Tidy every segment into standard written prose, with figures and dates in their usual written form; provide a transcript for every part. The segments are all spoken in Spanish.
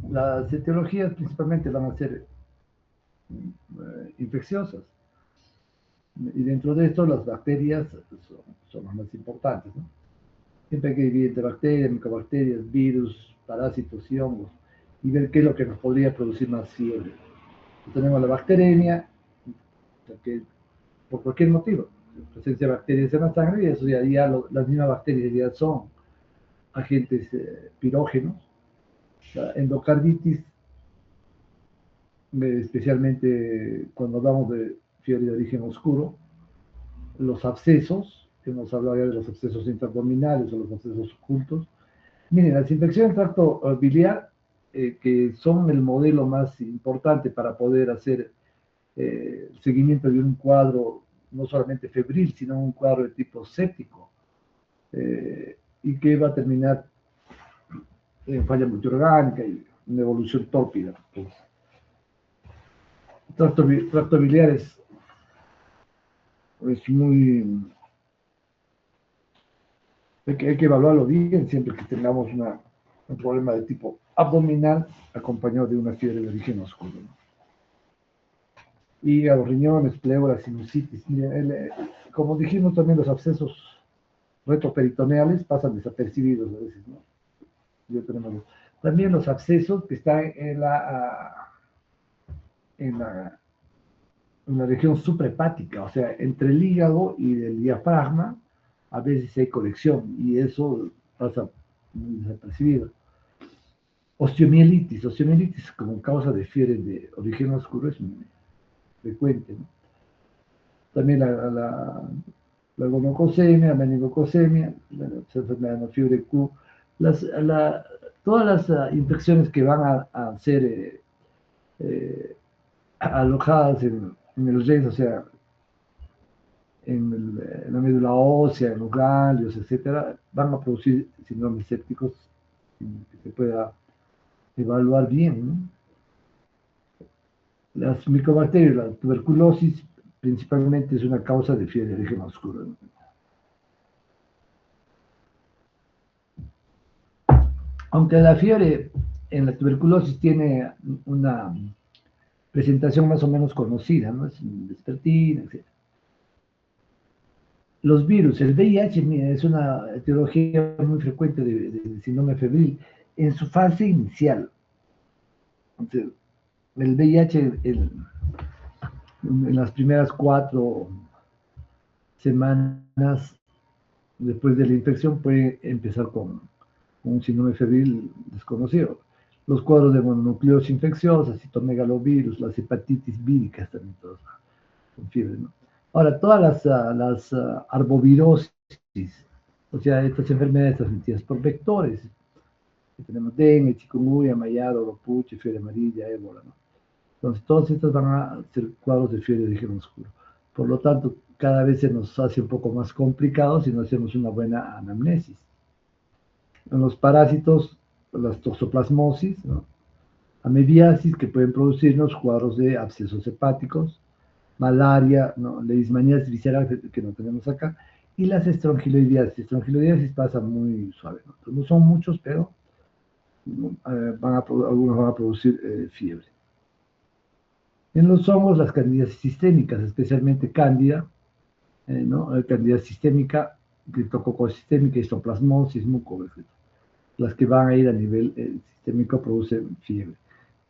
Las etiologías principalmente van a ser infecciosas. Y dentro de esto las bacterias son las más importantes, ¿no? Siempre hay que dividir entre bacterias, micobacterias, virus, parásitos y hongos y ver qué es lo que nos podría producir más fiebre. Tenemos la bacteremia, que por cualquier motivo, presencia de bacterias en la sangre, y eso las mismas bacterias ya son agentes pirógenos. La endocarditis, especialmente cuando hablamos de fiebre de origen oscuro, los abscesos, que hemos hablado ya de los abscesos intraabdominales o los abscesos ocultos. Miren, las infecciones del tracto biliar, que son el modelo más importante para poder hacer el seguimiento de un cuadro no solamente febril, sino un cuadro de tipo séptico, y que va a terminar en falla multiorgánica y una evolución tórpida. Pues, tracto biliar es muy... hay que evaluarlo bien siempre que tengamos un problema de tipo abdominal acompañado de una fiebre de origen oscuro, ¿no? Hígado, riñones, pleura, sinusitis. Mira, como dijimos también, los abscesos retroperitoneales pasan desapercibidos a veces, ¿no? También los abscesos que están en la, en la región suprahepática, o sea, entre el hígado y el diafragma, a veces hay colección y eso pasa muy desapercibido. Osteomielitis como causa de fiebre de origen oscuro es muy frecuente, ¿no? También la gonococemia, la meningococemia, la enfermedad de fiebre Q, todas las infecciones que van a ser eh, alojadas en el res, o sea, en la médula ósea, en los ganglios, etcétera, van a producir síndromes sépticos que se pueda evaluar bien, ¿no? Las micobacterias, la tuberculosis, principalmente es una causa de fiebre de origen oscuro, ¿no? Aunque la fiebre en la tuberculosis tiene una presentación más o menos conocida, ¿no? Es vespertina, etc. Los virus, el VIH es una etiología muy frecuente de síndrome febril en su fase inicial. Entonces, el VIH en las primeras 4 semanas después de la infección puede empezar con un síndrome febril desconocido. Los cuadros de mononucleosis infecciosa, citomegalovirus, las hepatitis víricas también todos con fiebre, ¿no? Ahora, todas las arbovirosis, o sea, estas enfermedades transmitidas por vectores, que tenemos dengue, chikungunya, mayaro, ropuche, fiebre amarilla, ébola, ¿no? Entonces, todas estas van a ser cuadros de fiebre de origen oscuro. Por lo tanto, cada vez se nos hace un poco más complicado si no hacemos una buena anamnesis. En los parásitos, las toxoplasmosis, ¿no? Amebiasis, que pueden producirnos cuadros de abscesos hepáticos, malaria, ¿no? Leishmaniasis visceral, que no tenemos acá, y las estrongiloidiasis. Estrongiloidiasis pasa muy suave, ¿no? Entonces, no son muchos, pero algunos van a producir fiebre. En los hongos, las candidiasis sistémicas, especialmente cándida, ¿no? Candida sistémica, criptococcus sistémica, histoplasmosis, muco, etc. Las que van a ir a nivel sistémico producen fiebre.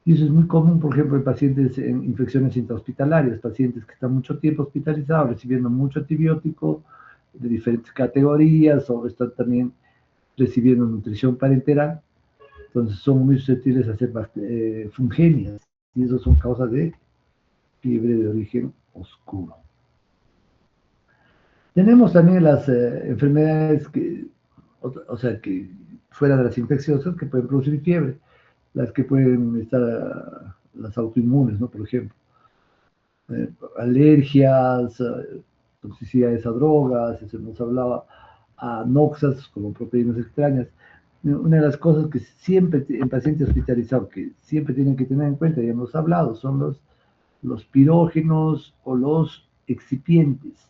Y eso es muy común, por ejemplo, en pacientes en infecciones intrahospitalarias, pacientes que están mucho tiempo hospitalizados, recibiendo mucho antibiótico de diferentes categorías, o están también recibiendo nutrición parenteral. Entonces son muy susceptibles a ser fungemias, y eso son causas de fiebre de origen oscuro. Tenemos también las enfermedades o sea, que fuera de las infecciosas, que pueden producir fiebre, las que pueden estar, las autoinmunes, ¿no? Por ejemplo, alergias, toxicidades a drogas, se nos hablaba a noxas como proteínas extrañas. Una de las cosas que siempre en pacientes hospitalizados, que siempre tienen que tener en cuenta, ya hemos hablado, son los pirógenos o los excipientes.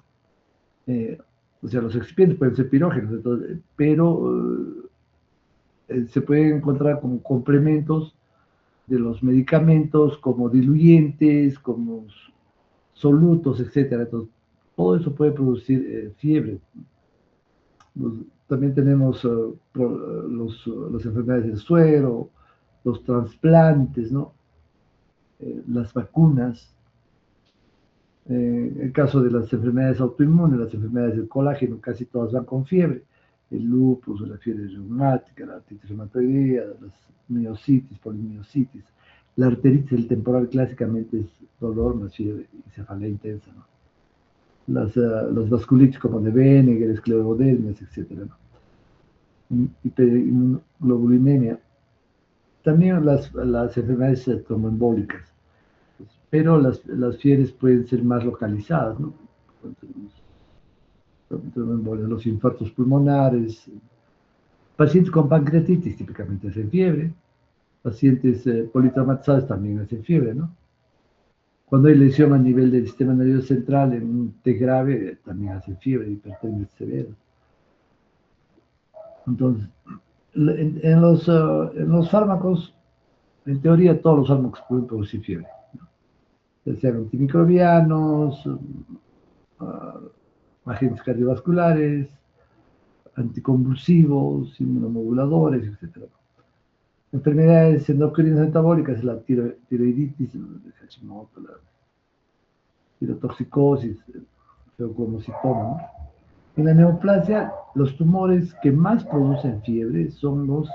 O sea, los excipientes pueden ser pirógenos, entonces, pero se pueden encontrar como complementos de los medicamentos como diluyentes, como solutos, etcétera. Entonces, todo eso puede producir fiebre. También tenemos las enfermedades del suero, los trasplantes, ¿no? Las vacunas. El caso de las enfermedades autoinmunes, las enfermedades del colágeno, casi todas van con fiebre. El lupus, la fiebre reumática, la artritis reumatoidea, las miositis, polimiositis. La arteritis del temporal clásicamente es dolor, más fiebre y cefalea intensa, ¿no? Las vasculitis como de Benneger, esclerodermias, etc., ¿no? Hiperglobulinemia. También las enfermedades tromboembólicas, pero las fiebres pueden ser más localizadas, ¿no? Los infartos pulmonares, pacientes con pancreatitis típicamente hacen fiebre, pacientes politraumatizados también hacen fiebre, ¿no? Cuando hay lesión a nivel del sistema nervioso central en un T grave, también hacen fiebre, hipertermia severa. Entonces, en los fármacos, en teoría todos los fármacos pueden producir fiebre, ¿no? Ya sean antimicrobianos, agentes cardiovasculares, anticonvulsivos, inmunomoduladores, etc. Enfermedades endocrinas metabólicas, la tiroiditis, el Hashimoto, la tirotoxicosis, leucomocitoma, ¿no? En la neoplasia, los tumores que más producen fiebre son los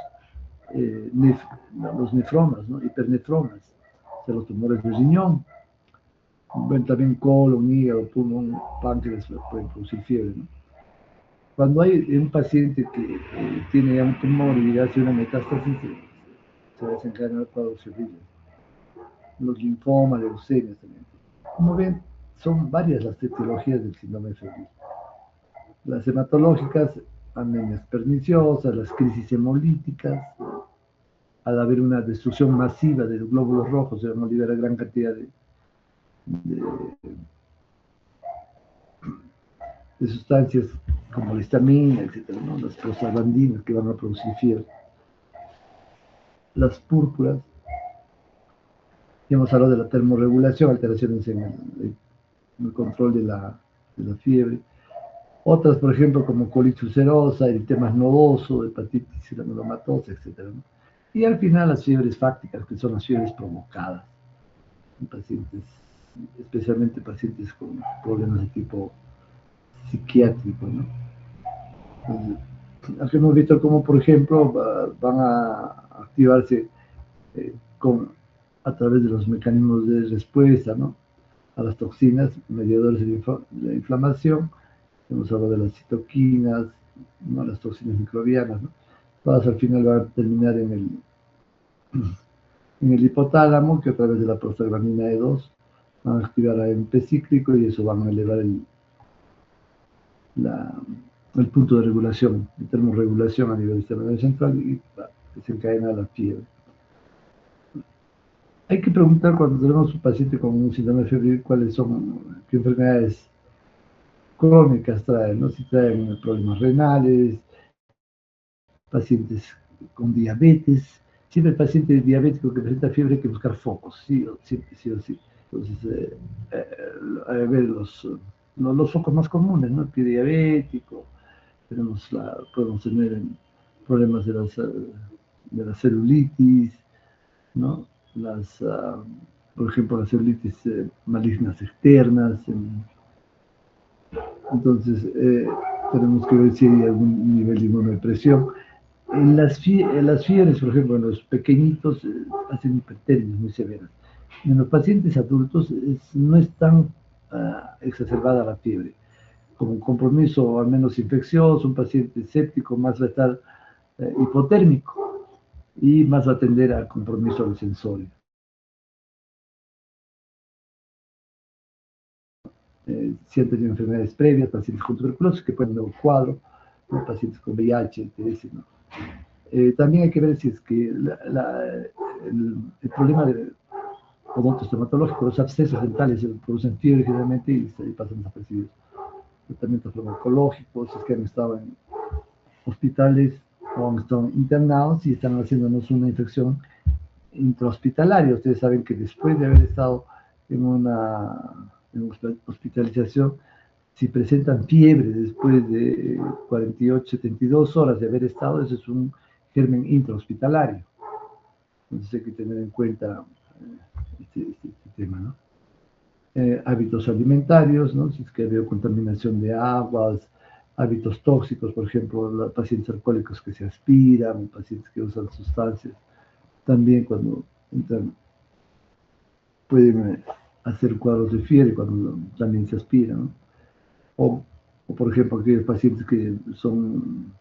nefromas, ¿no? Hipernefromas, o sea, los tumores de riñón. Bueno, también colon, hígado, pulmón, páncreas pueden producir fiebre, ¿no? Cuando hay un paciente que tiene ya un tumor y hace una metástasis, se desencadenan cuadros febriles. Los linfomas, leucemias también. Como ven, son varias las etiologías del síndrome febril. Las hematológicas, anemias perniciosas, las crisis hemolíticas, al haber una destrucción masiva de los glóbulos rojos, se van a liberar gran cantidad de sustancias como la histamina, etcétera, ¿no? Las prostaglandinas que van a producir fiebre. Las púrpuras, ya hemos hablado de la termorregulación, alteraciones en el control de la fiebre. Otras, por ejemplo, como colitis ulcerosa, eritemas nodoso, hepatitis granulomatosa, etc., ¿no? Y al final las fiebres fácticas, que son las fiebres provocadas en pacientes, especialmente pacientes con problemas de tipo psiquiátrico, ¿no? Entonces, aquí hemos visto cómo, por ejemplo, van a activarse a través de los mecanismos de respuesta, ¿no? A las toxinas, mediadores de la inflamación. Hemos hablado de las citoquinas, ¿no? Las toxinas microbianas, ¿no? Todas al final van a terminar en el hipotálamo, que a través de la prostaglandina E2 van a activar a AMP cíclico y eso van a elevar el punto de regulación, de termorregulación a nivel del sistema nervioso central y desencadena la fiebre. Hay que preguntar cuando tenemos un paciente con un síndrome febril qué enfermedades crónicas traen, ¿no? Si traen problemas renales, pacientes con diabetes. Siempre el paciente diabético que presenta fiebre hay que buscar focos, sí o sí. Entonces, a ver, los focos más comunes, ¿no? El pie diabético, podemos tener problemas de la celulitis, ¿no? Por ejemplo, las celulitis malignas externas. Entonces, tenemos que ver si hay algún nivel de inmunodepresión. En las fiebres, por ejemplo, en los pequeñitos hacen hipertermias muy severas. En los pacientes adultos no es tan exacerbada la fiebre. Como un compromiso al menos infeccioso, un paciente séptico más va a estar hipotérmico y más va a tender al compromiso al sensorio. Si han tenido enfermedades previas, pacientes con tuberculosis que pueden tener un cuadro, ¿no? Pacientes con VIH, TS, ¿no? También hay que ver si es que el problema odontoestomatológico, los abscesos dentales producen fiebre generalmente y pasan desapercibidos. Tratamientos farmacológicos, si es que han estado en hospitales o han estado internados y están haciéndonos una infección intrahospitalaria. Ustedes saben que después de haber estado en una hospitalización, si presentan fiebre después de 48, 72 horas de haber estado, eso es un germen intrahospitalario. Entonces hay que tener en cuenta este tema, ¿no? Hábitos alimentarios, ¿no? Si es que ha habido contaminación de aguas, hábitos tóxicos, por ejemplo, los pacientes alcohólicos que se aspiran, pacientes que usan sustancias, también cuando entran, pueden hacer cuadros de fiebre cuando también se aspiran, ¿no? O, por ejemplo, aquellos pacientes que son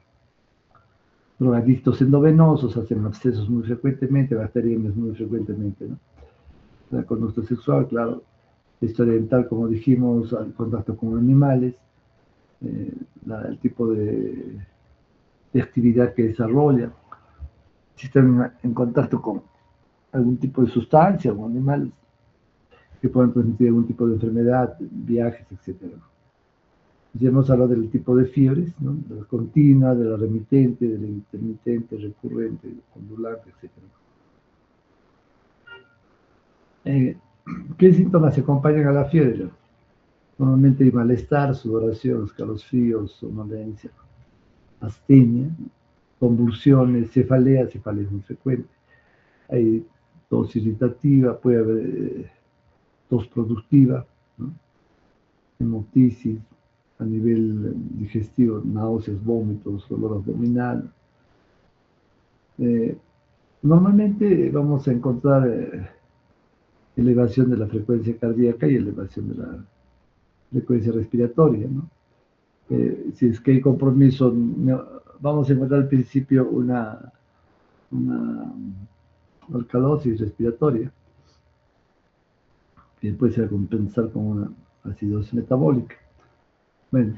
drogadictos endovenosos, hacen abscesos muy frecuentemente, bacteriemias muy frecuentemente, ¿no? La conducta sexual, claro, la historia dental, como dijimos, el contacto con animales, el tipo de actividad que desarrolla, si están en contacto con algún tipo de sustancia o animales que puedan transmitir algún tipo de enfermedad, viajes, etc. Ya hemos hablado del tipo de fiebres, ¿no? De la continua, de la remitente, de la intermitente, recurrente, ondulante, etc. ¿Qué síntomas se acompañan a la fiebre? Normalmente hay malestar, sudoración, escalofríos, somnolencia, astenia, convulsiones, cefalea es muy frecuente. Hay tos irritativa, puede haber tos productiva, ¿no? Hemoptisis, a nivel digestivo, náuseas, vómitos, dolor abdominal. Normalmente vamos a encontrar elevación de la frecuencia cardíaca y elevación de la frecuencia respiratoria, ¿no? Si es que hay compromiso, vamos a encontrar al principio una alcalosis respiratoria, que puede ser compensar con una acidosis metabólica. Bueno,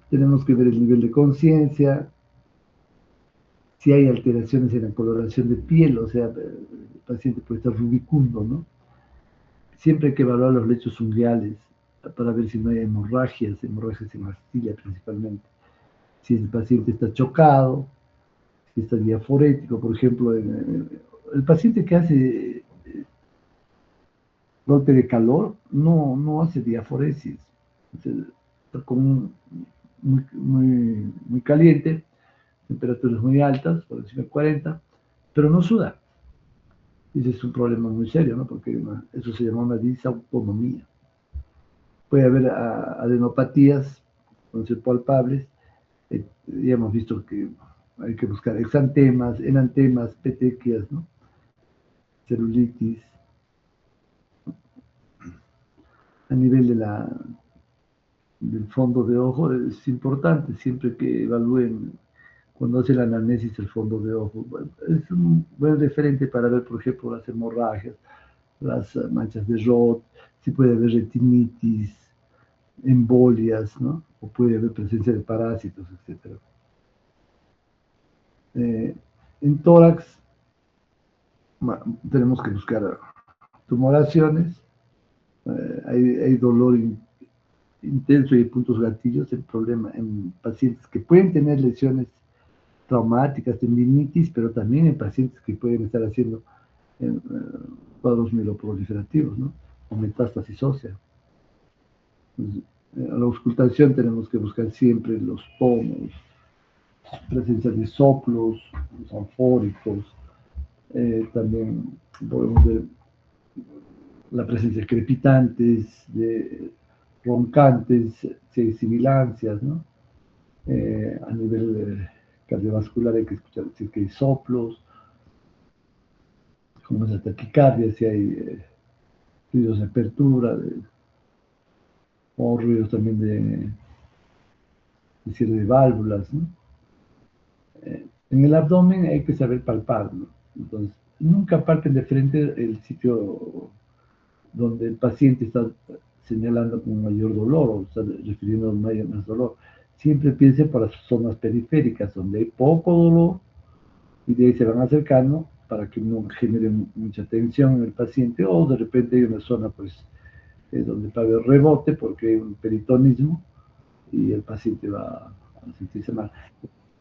tenemos que ver el nivel de conciencia, si hay alteraciones en la coloración de piel, o sea, el paciente puede estar rubicundo, ¿no? Siempre hay que evaluar los lechos unguiales para ver si no hay hemorragias en la astilla principalmente. Si el paciente está chocado, si está diaforético, por ejemplo, el paciente que hace golpe de calor no hace diaforesis, está muy caliente, temperaturas muy altas, por encima de 40, pero no suda. Y ese es un problema muy serio, ¿no? Porque eso se llama una disautonomía. Puede haber adenopatías, pueden ser palpables. Ya hemos visto que hay que buscar exantemas, enantemas, petequias, ¿no? Celulitis. A nivel del fondo de ojo es importante siempre que evalúen cuando hace la anamnesis el fondo de ojo. Es un buen referente para ver, por ejemplo, las hemorragias, las manchas de Roth, si puede haber retinitis, embolias, ¿no? O puede haber presencia de parásitos, etc. En tórax tenemos que buscar tumoraciones, hay dolor intenso y puntos gatillos. El problema en pacientes que pueden tener lesiones traumáticas, tendinitis, pero también en pacientes que pueden estar haciendo cuadros mieloproliferativos, ¿no? O metástasis ósea. Entonces, a la auscultación tenemos que buscar siempre los pomos, presencia de soplos, los anfóricos, también podemos ver la presencia de crepitantes, de roncantes, si hay sibilancias, ¿no? A nivel cardiovascular hay que escuchar si es que hay soplos, como es la taquicardia, si hay ruidos de apertura, o ruidos también de cierre de válvulas, ¿no? En el abdomen hay que saber palpar, ¿no? Entonces, nunca palpen de frente el sitio donde el paciente está señalando con mayor dolor o está refiriendo a más dolor. Siempre piense para sus zonas periféricas, donde hay poco dolor, y de ahí se van acercando para que no genere mucha tensión en el paciente, o de repente hay una zona pues donde va a haber rebote porque hay un peritonismo y el paciente va a sentirse mal.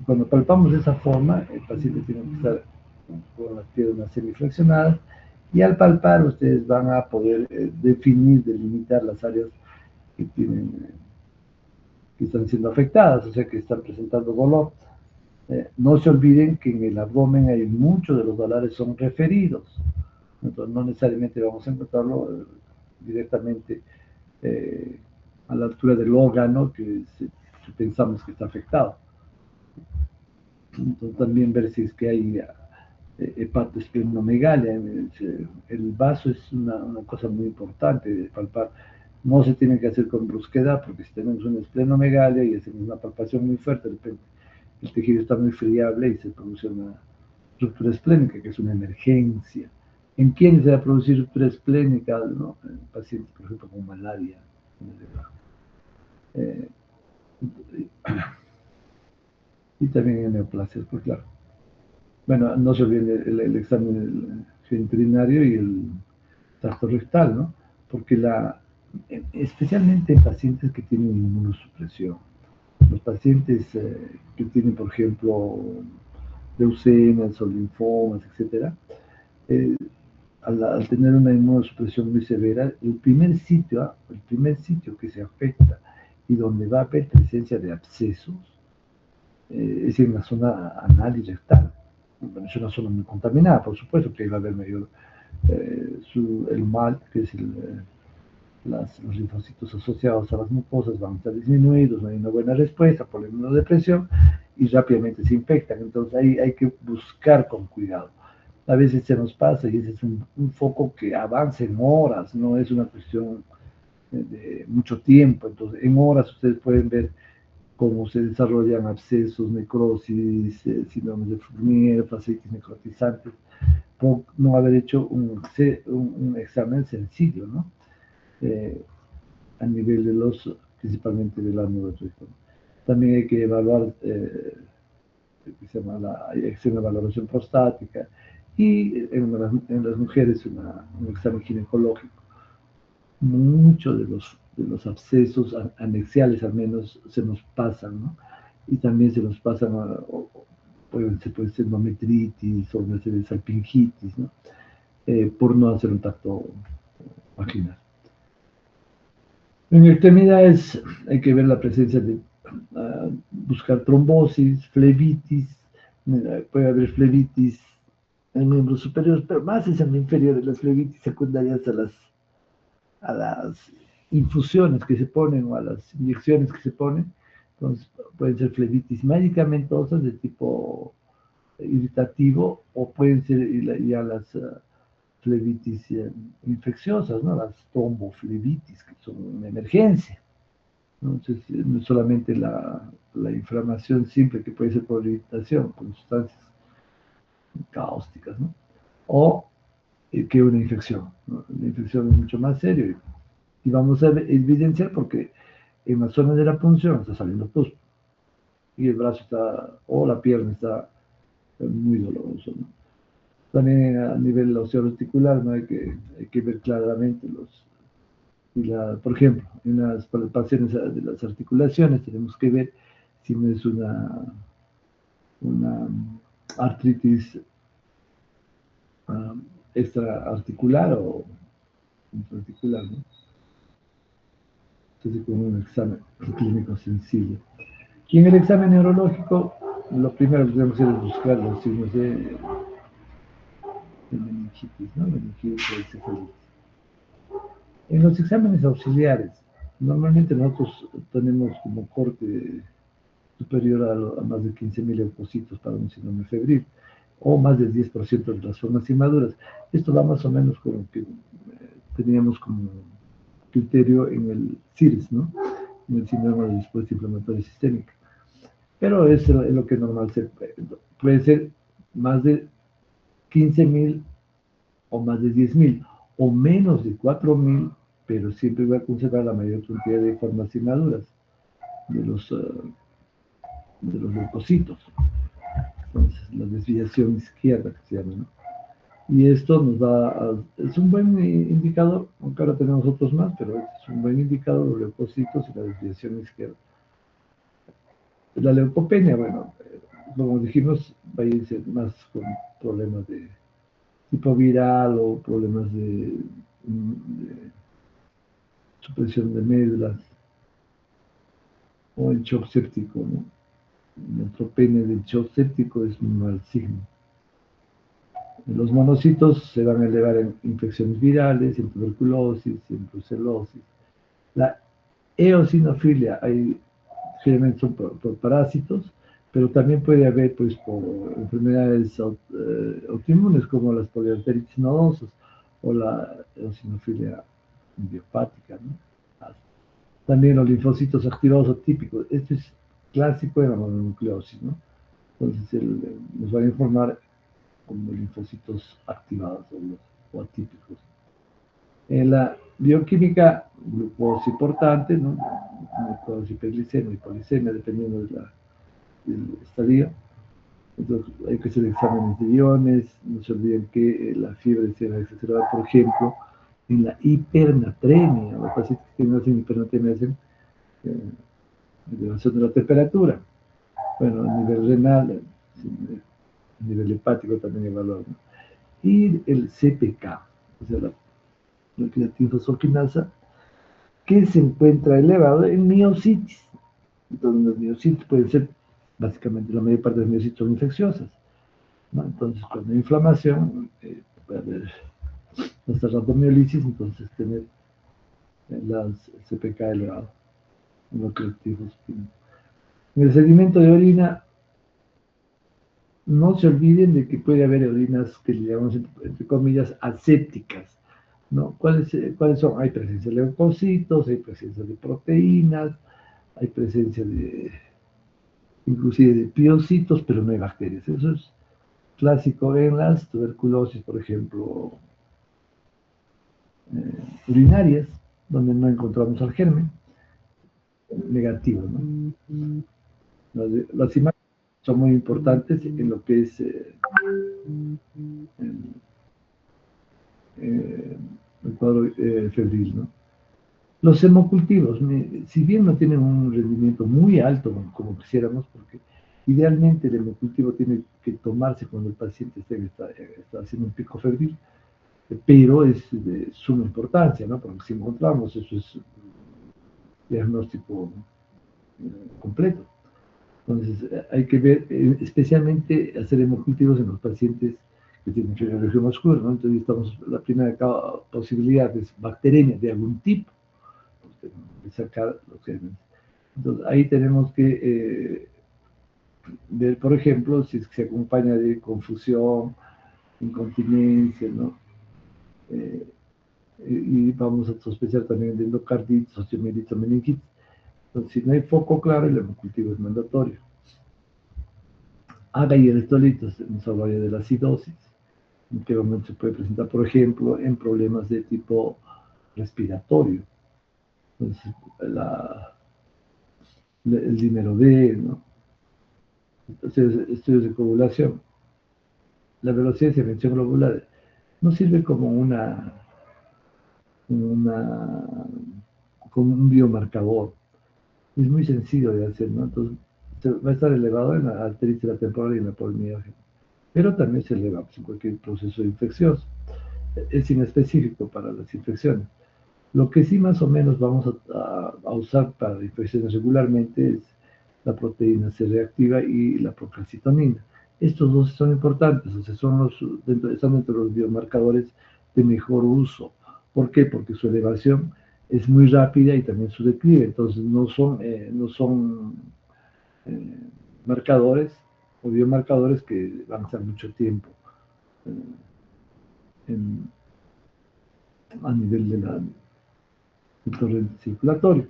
Cuando palpamos de esa forma, el paciente tiene que estar con las piernas semiflexionadas, y al palpar ustedes van a poder definir, delimitar las áreas que tienen, que están siendo afectadas, o sea, que están presentando dolor. No se olviden que en el abdomen hay muchos de los dolores son referidos, entonces no necesariamente vamos a encontrarlo directamente eh, a la altura del órgano que pensamos que está afectado. Entonces también ver si es que hay hepatosplenomegalia. El vaso es una cosa muy importante de palpar. No se tiene que hacer con brusquedad, porque si tenemos una esplenomegalia y hacemos una palpación muy fuerte, de repente el tejido está muy friable y se produce una ruptura esplénica, que es una emergencia. ¿En quién se va a producir ruptura esplénica? ¿No? En pacientes, por ejemplo, con malaria. Eh, y también en neoplasias, pues claro. Bueno, no se olviden el examen geniturinario y el tracto rectal, ¿no? Porque especialmente en pacientes que tienen inmunosupresión, los pacientes que tienen, por ejemplo, leucemias o linfomas, etcétera, eh, al tener una inmunosupresión muy severa, el primer sitio que se afecta y donde va a haber presencia de abscesos es en la zona anal y rectal. Bueno, es una zona muy contaminada, por supuesto, que va a haber mayor el mal, que es los linfocitos asociados a las mucosas van a estar disminuidos, no hay una buena respuesta por la inmunodepresión y rápidamente se infectan. Entonces ahí hay que buscar con cuidado. A veces se nos pasa y ese es un foco que avanza en horas, no es una cuestión de mucho tiempo. Entonces en horas ustedes pueden ver cómo se desarrollan abscesos, necrosis, síndromes de Fournier, fascitis necrotizantes, por no haber hecho un examen sencillo, ¿no? Eh, a nivel de principalmente del ano del recto. También hay que evaluar, que se llama una valoración prostática, y en las mujeres un examen ginecológico. Muchos de los abscesos anexiales al menos se nos pasan, ¿no? Y también se nos pasan, se puede ser endometritis o una serie de salpingitis, ¿no? Por no hacer un tacto vaginal. En extremidades hay que ver la presencia de buscar trombosis, flebitis, puede haber flebitis en miembros superiores, pero más es en inferiores, las flebitis secundarias a las infusiones que se ponen o a las inyecciones que se ponen. Entonces pueden ser flebitis medicamentosas de tipo irritativo, o pueden ser ya las flebitis infecciosas, ¿no? Las tromboflebitis, que son una emergencia. Entonces, no es solamente la inflamación simple, que puede ser por irritación, con sustancias cáusticas, ¿no? O que una infección, ¿no? La infección es mucho más serio, y vamos a evidenciar porque en la zona de la punción está saliendo pus y el brazo o la pierna está muy doloroso, ¿no? También a nivel osteoarticular, ¿no? Hay que ver claramente por ejemplo, en las palpaciones de las articulaciones tenemos que ver si no es una artritis extraarticular o intraarticular, ¿no? Entonces, con un examen clínico sencillo. Y en el examen neurológico, lo primero que tenemos que hacer es buscar los signos de meningitis, ¿no? Meningitis o encefalitis. En los exámenes auxiliares, normalmente nosotros tenemos como corte superior a más de 15.000 leucocitos para un síndrome febril, o más del 10% de las formas inmaduras. Esto va más o menos con lo que teníamos como criterio en el CIRS, ¿no? En el síndrome de respuesta inflamatoria sistémica. Pero es lo que normal puede ser más de 15.000 o más de 10.000 o menos de 4.000, pero siempre va a conservar la mayor cantidad de formas inmaduras de los leucocitos. Entonces, la desviación izquierda, que se llama, ¿no? Y esto es un buen indicador, aunque ahora tenemos otros más, pero es un buen indicador de los leucocitos y la desviación izquierda. La leucopenia, bueno, como dijimos, va a ser más con problemas de tipo viral o problemas de supresión de médulas o el shock séptico, ¿no? El neutropenia del shock séptico es un mal signo. Los monocitos se van a elevar en infecciones virales, en tuberculosis, en brucelosis. La eosinofilia, generalmente son por parásitos, pero también puede haber pues, por enfermedades autoinmunes como las poliarteritis nodosas o la eosinofilia idiopática, ¿no? También los linfocitos activados típicos. Esto es clásico en la mononucleosis, ¿no? Entonces nos va a informar como linfocitos activados o atípicos. En la bioquímica, glucosa importante, ¿no? Glucosa, hiperglicemia y polisemia, dependiendo del estadio. Entonces, hay que hacer exámenes de iones. No se olviden que la fiebre se va a exacerbar, por ejemplo, en la hipernatremia. Los pacientes que hacen hipernatremia hacen elevación de la temperatura. Bueno, a nivel renal, a nivel hepático también evaluamos. Y el CPK, o sea, la creatinfosfolquinasa, que se encuentra elevado en miocitis. Entonces, los miocitos pueden ser, básicamente, la mayor parte de las miocitos son infecciosas, ¿no? Entonces, cuando hay inflamación, puede haber nuestra rhabdomiolisis, entonces tener el CPK elevado, en los colectivos. En el sedimento de orina, no se olviden de que puede haber orinas que le llamamos, entre comillas, asépticas, ¿no? ¿Cuáles son? Hay presencia de leucocitos, hay presencia de proteínas, hay presencia inclusive de piocitos, pero no hay bacterias. Eso es clásico en las tuberculosis, por ejemplo, urinarias, donde no encontramos al germen negativo, ¿no? Las imágenes son muy importantes en lo que es el cuadro febril, ¿no? Los hemocultivos, si bien no tienen un rendimiento muy alto como quisiéramos, porque idealmente el hemocultivo tiene que tomarse cuando el paciente está haciendo un pico febril, pero es de suma importancia, ¿no? Porque si encontramos, eso es un diagnóstico completo. Entonces, hay que ver, especialmente hacer hemocultivos en los pacientes que tienen fibromialgia muscular, ¿no? Entonces, la primera posibilidad es bacteremia de algún tipo, de sacar los genes. Entonces, ahí tenemos que ver, por ejemplo, si se acompaña de confusión, incontinencia, ¿no? Y vamos a sospechar también de endocarditis, osteomielitis o meningitis. Entonces, si no hay foco claro, el hemocultivo es mandatorio. Haga y electrolitos, nos hablaría de la acidosis, en qué momento se puede presentar, por ejemplo, en problemas de tipo respiratorio. Entonces, el dinero D, ¿no? Entonces, estudios de coagulación. La velocidad de secreción globular no sirve como como un biomarcador. Es muy sencillo de hacer, ¿no? Entonces, va a estar elevado en la arteritis temporal y en la polimialgia, pero también se eleva pues, en cualquier proceso infeccioso. Es inespecífico para las infecciones. Lo que sí más o menos vamos a usar para infecciones regularmente es la proteína C reactiva y la procalcitonina. Estos dos son importantes, o sea, están dentro de los biomarcadores de mejor uso. ¿Por qué? Porque su elevación es muy rápida y también su declive, entonces no son marcadores o biomarcadores que van a estar mucho tiempo a nivel del torrente circulatorio.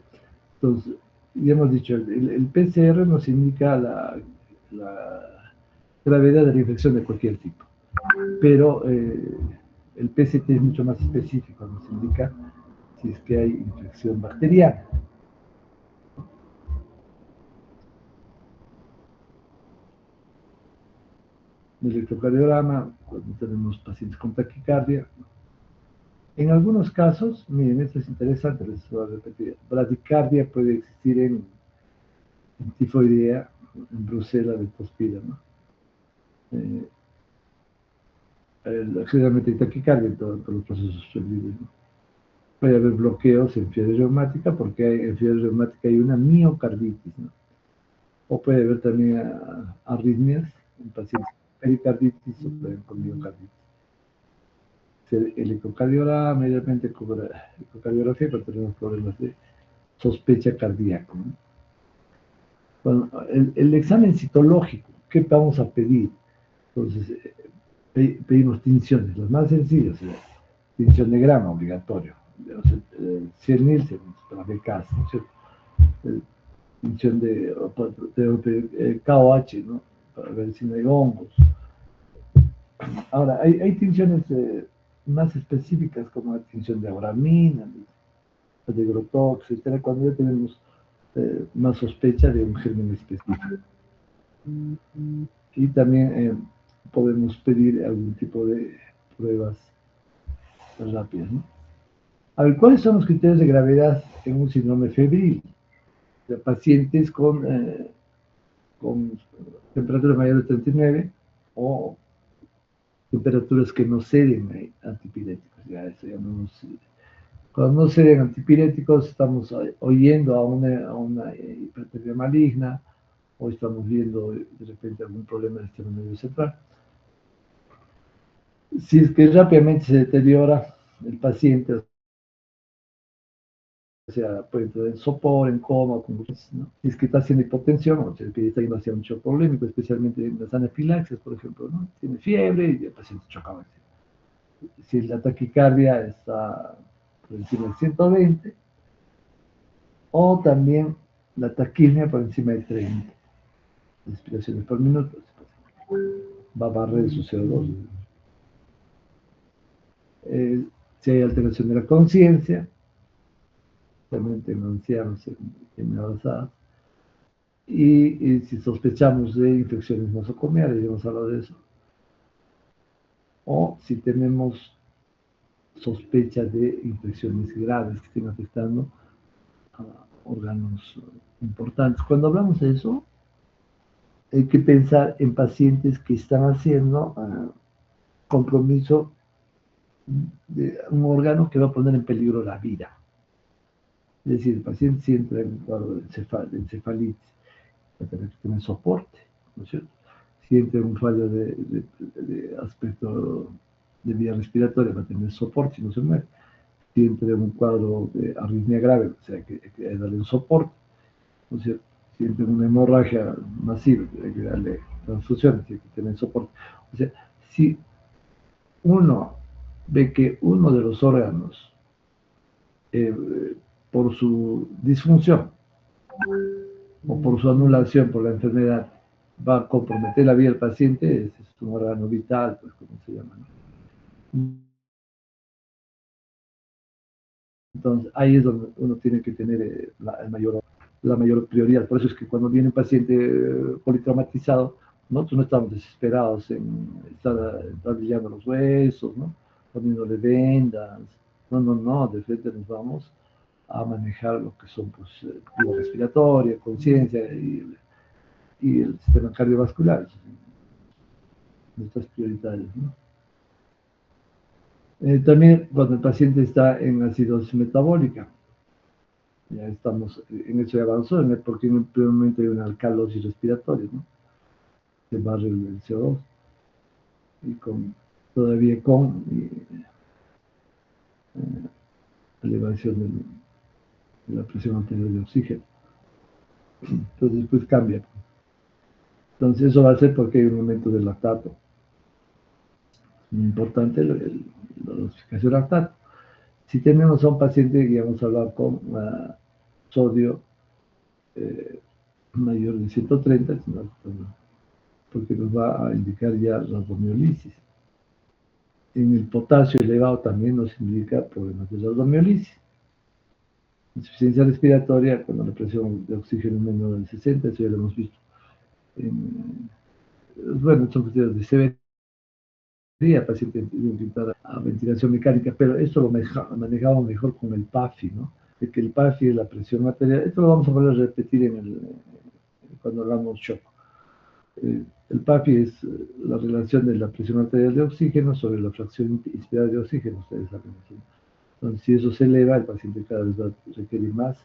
Entonces, ya hemos dicho, el PCR nos indica la gravedad de la infección de cualquier tipo, pero el PCT es mucho más específico, nos indica si es que hay infección bacteriana. El electrocardiograma, cuando tenemos pacientes con taquicardia. En algunos casos, miren, esto es interesante, les voy a repetir, bradicardia puede existir en tifoidea, en Bruselas de Pospida, ¿no? Generalmente hay taquicardia en todos los procesos febriles, ¿no? Puede haber bloqueos en fiebre reumática porque en fiebre reumática hay una miocarditis, ¿no? O puede haber también arritmias en pacientes con pericarditis o con miocarditis. El ecocardiograma, idealmente ecocardiografía, pero tenemos problemas de sospecha cardíaca, ¿no? Bueno, el examen citológico, ¿qué vamos a pedir? Entonces, pedimos tinciones, las más sencillas, tinción de grama, obligatorio, 100 Nielsen para BKS, ¿no es cierto? Tinción de KOH, ¿no? Para ver si no hay hongos. Ahora, hay tinciones más específicas como la tinción de auramina, de Grotox, etcétera, cuando ya tenemos más sospecha de un germen específico. Y también podemos pedir algún tipo de pruebas rápidas, ¿no? A ver, ¿cuáles son los criterios de gravedad en un síndrome febril? De pacientes con temperaturas mayores de 39 o temperaturas que no ceden antipiréticos. Ya, eso ya no nos, cuando no ceden antipiréticos, estamos oyendo a una hipertermia maligna o estamos viendo de repente algún problema del sistema nervioso central. Si es que rápidamente se deteriora el paciente, o sea, puede entrar en sopor, en coma, ¿no? Si es que está haciendo hipotensión, o sea, que está yendo hacia un shock polémico, especialmente en las anafilaxias, por ejemplo, ¿no? Tiene fiebre y el paciente choca. Si la taquicardia está por encima de 120, o también la taquimia por encima de 30 respiraciones por minuto, va a barrer su CO2. Si hay alteración de la conciencia, especialmente en ancianos, en embarazadas, y si sospechamos de infecciones nosocomiales, ya hemos hablado de eso, o si tenemos sospecha de infecciones graves que estén afectando a órganos importantes. Cuando hablamos de eso, hay que pensar en pacientes que están haciendo compromiso de un órgano que va a poner en peligro la vida. Es decir, el paciente si entra en un cuadro de encefalitis, va a tener que tener soporte, ¿no es cierto? Si entra en un fallo de aspecto de vía respiratoria, va a tener soporte si no se muere. Si entra en un cuadro de arritmia grave, o sea, hay que darle un soporte, ¿no es cierto? Si entra en una hemorragia masiva, hay que darle transfusiones, hay que tener soporte. O sea, si uno ve que uno de los órganos, por su disfunción o por su anulación por la enfermedad, va a comprometer la vida del paciente, ese es un órgano vital, pues como se llama, ¿no? Entonces, ahí es donde uno tiene que tener la mayor prioridad. Por eso es que cuando viene un paciente politraumatizado, nosotros no estamos desesperados en estar tablillando los huesos, ¿no? Poniéndole vendas. No, de frente nos vamos a manejar lo que son, pues, vía respiratoria, conciencia y el sistema cardiovascular, nuestras prioridades, ¿no? También cuando el paciente está en acidosis metabólica, ya estamos en eso de avanzó, porque en el primer momento hay una alcalosis respiratoria, ¿no? Se barre el CO2 y todavía con elevación de la presión arterial de oxígeno. Entonces después cambia. Entonces eso va a ser porque hay un aumento del lactato. Muy importante la dosificación de lactato. Si tenemos a un paciente que vamos a hablar con sodio mayor de 130, porque nos va a indicar ya rhabdomiolisis. En el potasio elevado también nos indica problemas de rhabdomiolisis. Insuficiencia respiratoria, cuando la presión de oxígeno es menor de 60, eso ya lo hemos visto. Bueno, son cuestiones de severidad, el paciente tiene que entrar a ventilación mecánica, pero esto lo manejamos mejor con el PAFI, ¿no? De que el PAFI es la presión arterial. Esto lo vamos a volver a repetir cuando hagamos shock. El PAFI es la relación de la presión arterial de oxígeno sobre la fracción inspirada de oxígeno, ustedes saben eso. Entonces, si eso se eleva, el paciente cada vez va a requerir más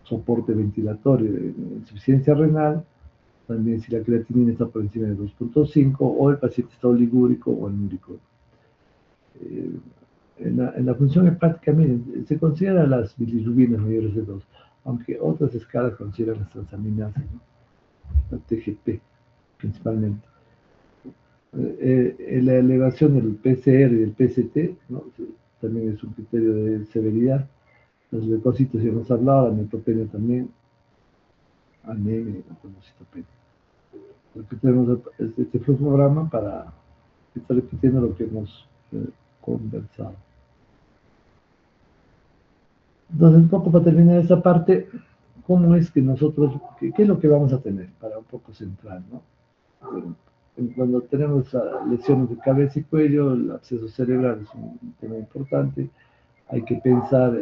soporte ventilatorio, insuficiencia renal, también si la creatinina está por encima de 2.5 o el paciente está oligúrico o anúrico. En la función hepática, miren, se consideran las bilirrubinas mayores de 2, aunque otras escalas consideran las transaminasas, ¿no? La TGP principalmente. La elevación del PCR y del PCT, ¿no? También es un criterio de severidad. Los leucocitos ya hemos hablado, la neutropenia también, anemia y trombocitopenia. Aquí tenemos este flujograma para estar repitiendo lo que hemos conversado. Entonces, un poco para terminar esta parte, ¿cómo es que nosotros, qué es lo que vamos a tener para un poco central, ¿no? Cuando tenemos lesiones de cabeza y cuello, el absceso cerebral es un tema importante. Hay que pensar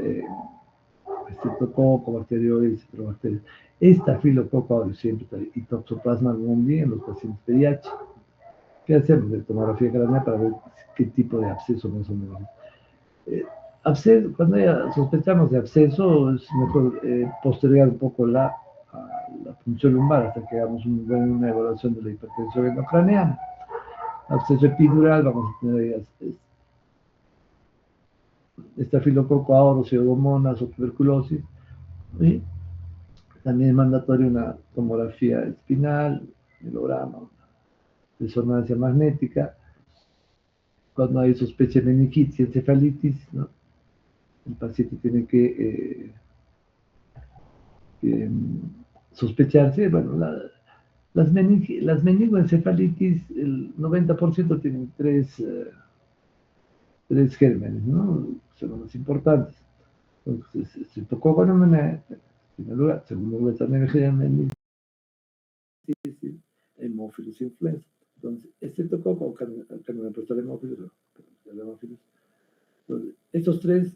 estreptococo, bacterióides, citrobacterias. Estafilococo aureus siempre y Toxoplasma gondii en los pacientes VIH. ¿Qué hacemos? De tomografía craneal para ver qué tipo de absceso más o menos. Cuando sospechamos de absceso, es mejor postergar un poco la función lumbar hasta que hagamos una evaluación de la hipertensión endocraneana. Absceso epidural, vamos a tener ahí estafilococo aureus, pseudomonas o tuberculosis. Y también es mandatorio una tomografía espinal, melograma, resonancia magnética. Cuando hay sospecha de meningitis y encefalitis, ¿no? El paciente tiene que sospecharse, bueno, las meningoencefalitis, el 90% tienen tres gérmenes, ¿no? Son los más importantes. Entonces, se tocó con una, en primer lugar, segundo lugar, también el germen hemófilos influenza. Entonces, este tocó con carne hemófilos, entonces, estos tres